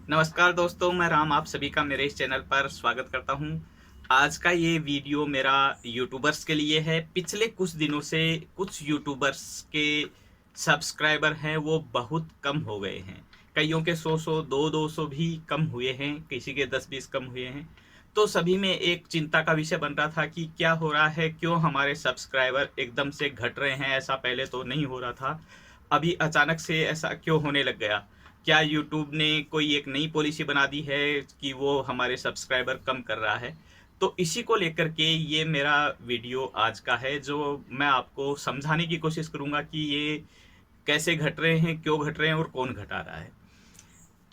नमस्कार दोस्तों, मैं राम आप सभी का मेरे इस चैनल पर स्वागत करता हूं। आज का ये वीडियो मेरा यूट्यूबर्स के लिए है। पिछले कुछ दिनों से कुछ यूट्यूबर्स के सब्सक्राइबर हैं वो बहुत कम हो गए हैं। कईयों के 100-100, 200-200 भी कम हुए हैं, किसी के 10-20 कम हुए हैं। तो सभी में एक चिंता का विषय बन रहा था कि क्या हो रहा है, क्यों हमारे सब्सक्राइबर एकदम से घट रहे हैं। ऐसा पहले तो नहीं हो रहा था, अभी अचानक से ऐसा क्यों होने लग गया। क्या यूट्यूब ने कोई एक नई पॉलिसी बना दी है कि वो हमारे सब्सक्राइबर कम कर रहा है। तो इसी को लेकर के ये मेरा वीडियो आज का है, जो मैं आपको समझाने की कोशिश करूंगा कि ये कैसे घट रहे हैं, क्यों घट रहे हैं और कौन घटा रहा है।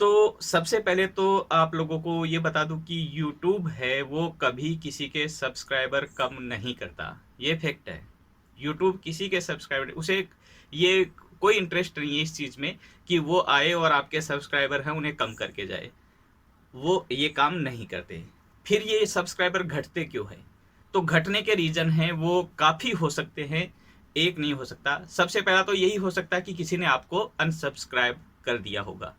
तो सबसे पहले तो आप लोगों को ये बता दूं कि यूट्यूब है वो कभी किसी के सब्सक्राइबर कम नहीं करता। ये फैक्ट है। यूट्यूब किसी के सब्सक्राइबर उसे ये कोई इंटरेस्ट नहीं है इस चीज़ में कि वो आए और आपके सब्सक्राइबर हैं उन्हें कम करके जाए। वो ये काम नहीं करते। फिर ये सब्सक्राइबर घटते क्यों है? तो घटने के रीज़न हैं वो काफ़ी हो सकते हैं, एक नहीं हो सकता। सबसे पहला तो यही हो सकता है कि किसी ने आपको अनसब्सक्राइब कर दिया होगा।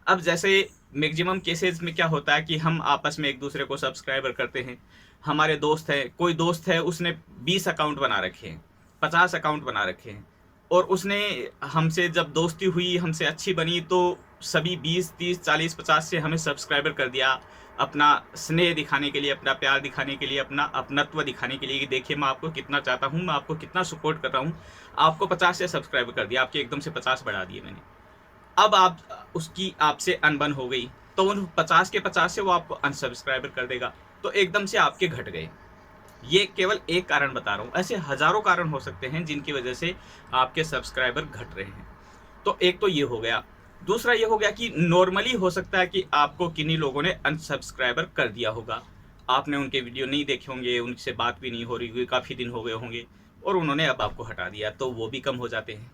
अब जैसे मैक्सिमम केसेस में क्या होता है कि हम आपस में एक दूसरे को सब्सक्राइबर करते हैं। हमारे दोस्त है, कोई दोस्त है, उसने 20 अकाउंट बना रखे हैं, 50 अकाउंट बना रखे हैं, और उसने हमसे जब दोस्ती हुई, हमसे अच्छी बनी, तो सभी 20, 30, 40, 50 से हमें सब्सक्राइबर कर दिया। अपना स्नेह दिखाने के लिए, अपना प्यार दिखाने के लिए, अपना अपनत्व दिखाने के लिए कि देखिए मैं आपको कितना चाहता हूँ, मैं आपको कितना सपोर्ट कर रहा हूँ। आपको 50 से सब्सक्राइबर कर दिया, आपके एकदम से 50 बढ़ा दिए मैंने। अब आप उसकी आपसे अनबन हो गई, तो उन 50 के 50 से वो आपको अनसब्सक्राइबर कर देगा, तो एकदम से आपके घट गए। ये केवल एक कारण बता रहा हूँ, ऐसे हजारों कारण हो सकते हैं जिनकी वजह से आपके सब्सक्राइबर घट रहे हैं। तो एक तो ये हो गया। दूसरा ये हो गया कि नॉर्मली हो सकता है कि आपको किन्हीं लोगों ने अनसब्सक्राइबर कर दिया होगा। आपने उनके वीडियो नहीं देखे होंगे, उनसे बात भी नहीं हो रही होगी, काफ़ी दिन हो गए होंगे, और उन्होंने अब आपको हटा दिया, तो वो भी कम हो जाते हैं।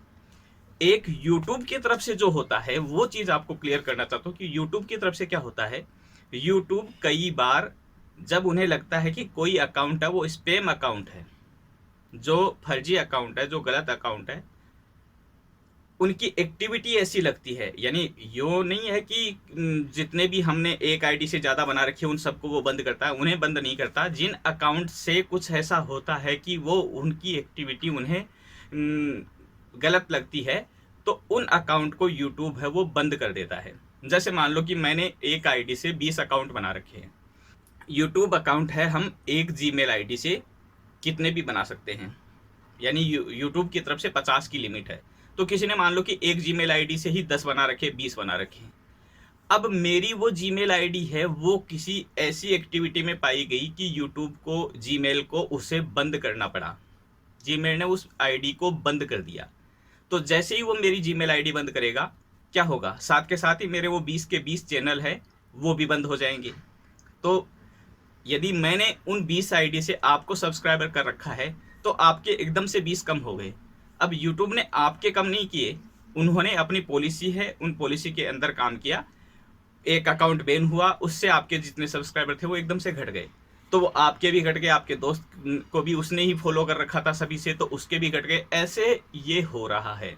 एक यूट्यूब की तरफ से जो होता है वो चीज़ आपको क्लियर करना चाहता हूँ कि यूट्यूब की तरफ से क्या होता है। यूट्यूब कई बार जब उन्हें लगता है कि कोई अकाउंट है वो स्पैम अकाउंट है, जो फर्जी अकाउंट है, जो गलत अकाउंट है, उनकी एक्टिविटी ऐसी लगती है, यानी यो नहीं है कि जितने भी हमने एक आईडी से ज़्यादा बना रखे उन सबको वो बंद करता है, उन्हें बंद नहीं करता। जिन अकाउंट से कुछ ऐसा होता है कि वो उनकी एक्टिविटी उन्हें गलत लगती है, तो उन अकाउंट को यूट्यूब है वो बंद कर देता है। जैसे मान लो कि मैंने एक आईडी से 20 अकाउंट बना रखे हैं। यूट्यूब अकाउंट है, हम एक जीमेल आईडी से कितने भी बना सकते हैं, यानी यूट्यूब की तरफ से 50 की लिमिट है। तो किसी ने मान लो कि एक जीमेल आईडी से ही 10 बना रखे, 20 बना रखे। अब मेरी वो जीमेल आईडी है वो किसी ऐसी एक्टिविटी में पाई गई कि यूट्यूब को, जीमेल को उसे बंद करना पड़ा। जीमेल ने उस आईडी को बंद कर दिया। तो जैसे ही वो मेरी जीमेल आईडी बंद करेगा, क्या होगा, साथ के साथ ही मेरे वो 20 के 20 चैनल है वो भी बंद हो जाएंगे। तो यदि मैंने उन 20 आईडी से आपको सब्सक्राइबर कर रखा है, तो आपके एकदम से 20 कम हो गए। अब यूट्यूब ने आपके कम नहीं किए, उन्होंने अपनी पॉलिसी है, उन पॉलिसी के अंदर काम किया। एक अकाउंट बैन हुआ, उससे आपके जितने सब्सक्राइबर थे वो एकदम से घट गए। तो वो आपके भी घट गए, आपके दोस्त को भी उसने ही फॉलो कर रखा था सभी से, तो उसके भी घट गए। ऐसे ये हो रहा है।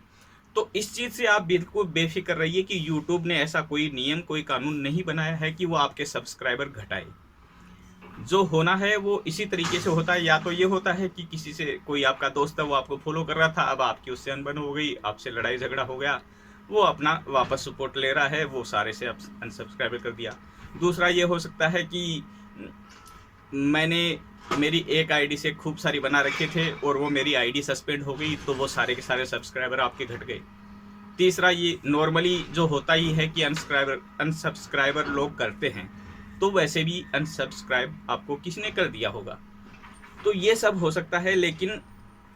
तो इस चीज़ से आप बिल्कुल बेफिक्र रहिए कि यूट्यूब ने ऐसा कोई नियम, कोई कानून नहीं बनाया है कि वो आपके सब्सक्राइबर घटाए। जो होना है वो इसी तरीके से होता है। या तो ये होता है कि किसी से, कोई आपका दोस्त है वो आपको फॉलो कर रहा था, अब आपकी उससे अनबन हो गई, आपसे लड़ाई झगड़ा हो गया, वो अपना वापस सपोर्ट ले रहा है, वो सारे से अनसब्सक्राइब कर दिया। दूसरा ये हो सकता है कि मैंने मेरी एक आईडी से खूब सारी बना रखे थे और वो मेरी आईडी सस्पेंड हो गई, तो वो सारे के सारे सब्सक्राइबर आपके घट गए। तीसरा ये नॉर्मली जो होता ही है कि अनसब्सक्राइबर लोग करते हैं, तो वैसे भी अनसब्सक्राइब आपको किसी ने कर दिया होगा। तो ये सब हो सकता है, लेकिन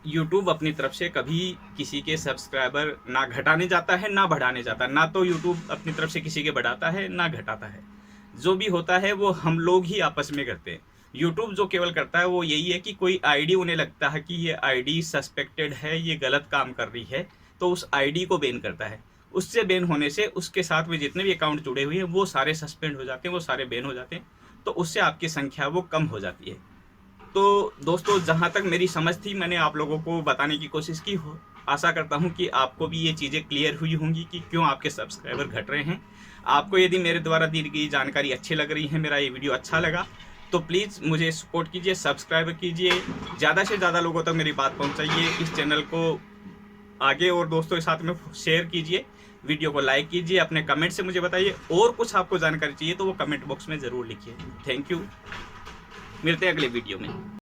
यूट्यूब अपनी तरफ से कभी किसी के सब्सक्राइबर ना घटाने जाता है ना बढ़ाने जाता है। ना तो यूट्यूब अपनी तरफ से किसी के बढ़ाता है ना घटाता है। जो भी होता है वो हम लोग ही आपस में करते हैं। यूट्यूब जो केवल करता है वो यही है कि कोई आईडी उन्हें लगता है कि ये आईडी सस्पेक्टेड है, ये गलत काम कर रही है, तो उस आईडी को बैन करता है। उससे बैन होने से उसके साथ में जितने भी अकाउंट जुड़े हुए हैं वो सारे सस्पेंड हो जाते हैं, वो सारे बैन हो जाते हैं। तो उससे आपकी संख्या वो कम हो जाती है। तो दोस्तों, जहाँ तक मेरी समझ थी मैंने आप लोगों को बताने की कोशिश की हो। आशा करता हूं कि आपको भी ये चीज़ें क्लियर हुई होंगी कि क्यों आपके सब्सक्राइबर घट रहे हैं। आपको यदि मेरे द्वारा दी गई जानकारी अच्छी लग रही है, मेरा ये वीडियो अच्छा लगा, तो प्लीज़ मुझे सपोर्ट कीजिए, सब्सक्राइब कीजिए, ज़्यादा से ज़्यादा लोगों तक मेरी बात पहुँचाइए। इस चैनल को आगे और दोस्तों के साथ में शेयर कीजिए, वीडियो को लाइक कीजिए, अपने कमेंट से मुझे बताइए। और कुछ आपको जानकारी चाहिए तो वो कमेंट बॉक्स में ज़रूर लिखिए। थैंक यू, मिलते हैं अगले वीडियो में।